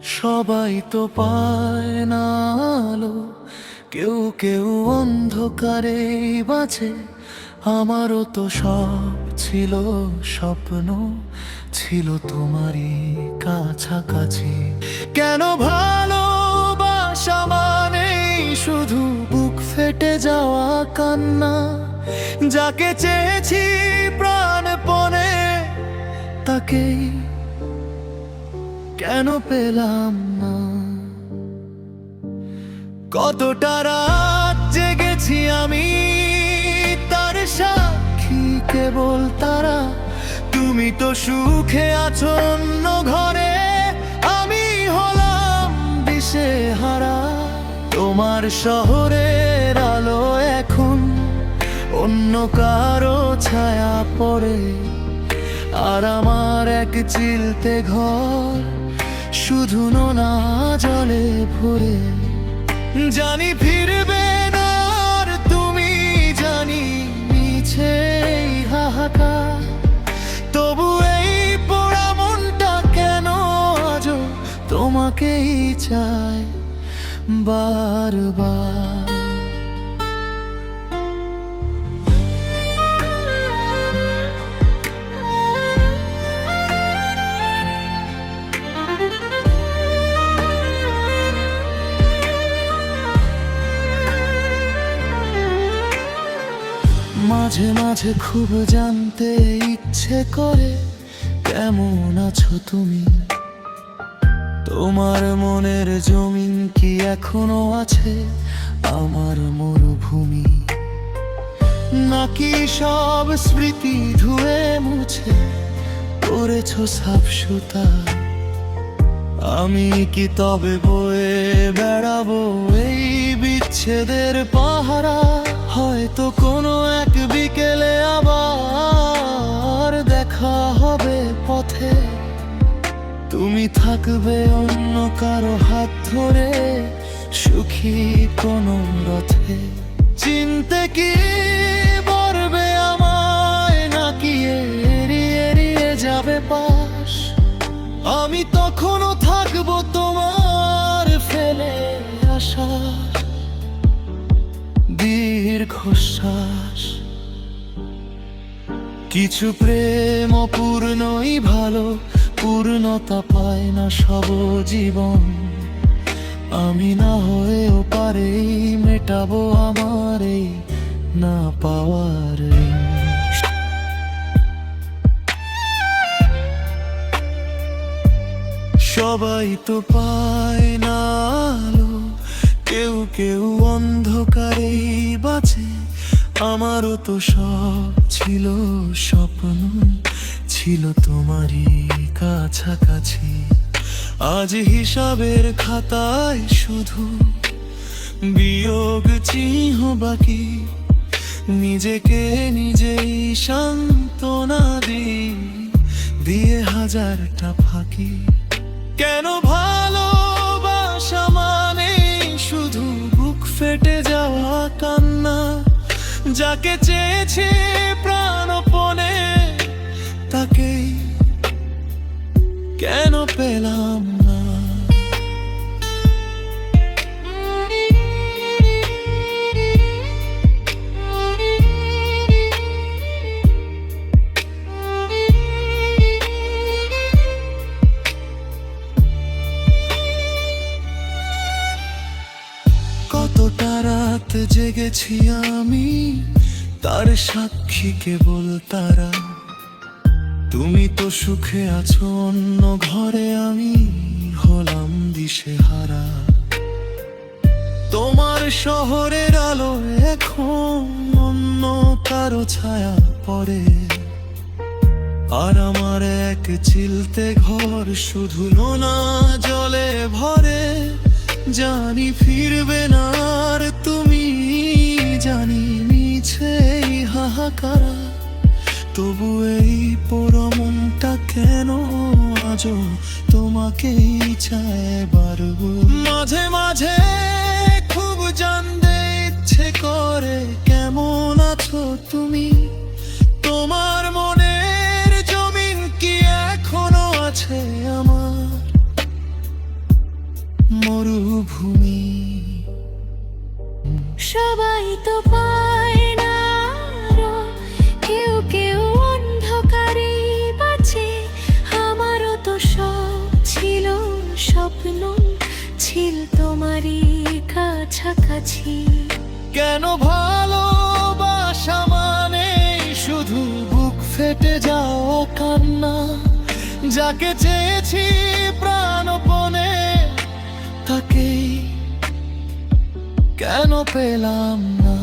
সবাই তো পায় না আলো, কেউ কেউ অন্ধকারে বাঁচে। আমারও তো সব ছিল স্বপ্ন, ছিল তোমারই কাছাকাছি। কেন ভালোবাসা মানেই শুধু বুক ফেটে যাওয়া কান্না? যাকে চেয়েছি প্রাণপণে তাকেই কেন পেলাম না? কতটা রাত জেগেছি আমি, তার সাক্ষী কেবল তারা। তুমি তো সুখে আছো অন্য ঘরে, আমি হলাম দিশেহারা। তোমার শহরের আলো এখন অন্য কারো ছায়া পড়ে, আর আমার এক চিলতে ঘর শুধু নোনা জলে ভরে। জানি ফিরবে না আর তুমি, জানি মিছে এই হাহাকার। তবু এই পোড়া মনটা কেন আজও তোমাকেই চায় বারবার। মাঝে মাঝে খুব জানতে ইচ্ছে করে কেমন আছো তুমি। তোমার মনের জমিন কি এখনো আছে আমার মরুভূমি? নাকি সব স্মৃতি ধুয়ে মুছে করেছো সাফ সুতা? আমি কি তবে বয়ে বেড়াবো এই বিচ্ছেদের পাহারা? হয়তো কোনো এক বিকেলে আবার দেখা হবে পথে, তুমি থাকবে অন্য কারো হাত ধরে সুখী কোনো রথে। চিনতে কি পারবে আমায়, নাকি এড়িয়ে এড়িয়ে যাবে পাশ? আমি তখনও থাকবো তোমার ফেলে আসা দীর্ঘশ্বাস। কিছু প্রেম অপূর্ণই ভালো, পূর্ণতা পায় না সব জীবন। আমি না হয়েও পারেই মেটাবো আমার এই না পাওয়ার ঋণ। সবাই তো পায় না আলো, কেউ কেউ অন্ধকারেই বাঁচে। আমারও তো সব ছিল স্বপ্ন, ছিল তোমারই কাছাকাছি। আজ হিসাবের খাতায় শুধু বিয়োগ চিহ্ন বাকি। নিজেকে নিজেই সান্ত্বনা দিয়ে হাজারটা ফাঁকি। কেন ভালোবাসা মানে শুধু বুক ফেটে যাওয়া কান্না? যাকে চেয়েছি প্রাণপণে তাকেই কেন পেলাম না? কতটা রাত জেগেছি আমি, তার সাক্ষী কেবল তারা। তুমি তো সুখে আছো অন্য ঘরে, আমি হলাম দিশেহারা। তোমার শহরের আলো এখন অন্য কারো ছায়া পড়ে, আর আমার এক চিলতে ঘর শুধু নোনা জলে ভরে। জানি ফিরবে না আর তুমি, জানি মিছে এই হাহাকার। তবু এই পোড়া মনটা কেন আজও তোমাকেই চায় বারবার। মাঝে মাঝে খুব জানতে ইচ্ছে করে কেমন আছো তুমি। তোমার মনের জমিন কি এখনো আছে আমার তোমারই কাছাকাছি। কেন ভালোবাসা মানে শুধু বুক ফেটে যাওয়া কান্না, যাকে চেয়েছি প্রাণপণে তাকেই কেন পেলাম না।